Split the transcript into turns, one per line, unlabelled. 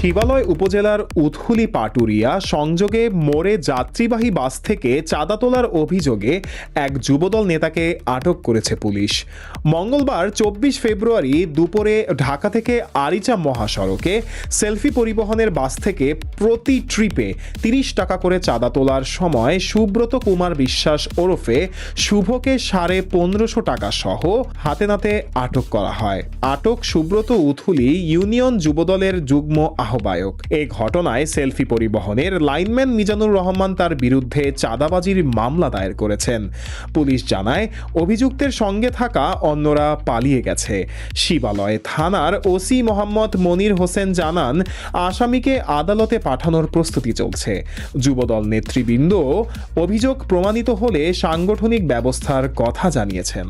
শিবালয় উপজেলার উথুলি পাটুরিয়া সংযোগে মোড়ে যাত্রীবাহী বাস থেকে চাঁদা তোলার অভিযোগে এক যুবদল নেতাকে আটক করেছে পুলিশ। মঙ্গলবার ২৪ ফেব্রুয়ারি দুপুরে ঢাকা থেকে আরিচা মহাসড়কে সেলফি পরিবহনের বাস থেকে প্রতি ট্রিপে ৩০ টাকা করে চাঁদা তোলার সময় সুব্রত কুমার বিশ্বাস ওরফে শুভকে ১৫৫০ টাকা সহ হাতে নাতে আটক করা হয়। আটক সুব্রত উথুলি ইউনিয়ন যুবদলের যুগ্ম আহ্বায়ক। এই ঘটনায় সেলফি পরিবহনের লাইনম্যান মিজানুর রহমান তার বিরুদ্ধে চাঁদাবাজির মামলা দায়ের করেছেন। পুলিশ জানায় অভিযুক্তের সঙ্গে থাকা অন্যরা পালিয়ে গেছে। শিবালয় থানার ওসি মোহাম্মদ মনির হোসেন জানান, আসামিকে আদালতে পাঠানোর প্রস্তুতি চলছে। যুবদল নেতৃবৃন্দ অভিযোগ প্রমাণিত হলে সাংগঠনিক ব্যবস্থার কথা জানিয়েছেন।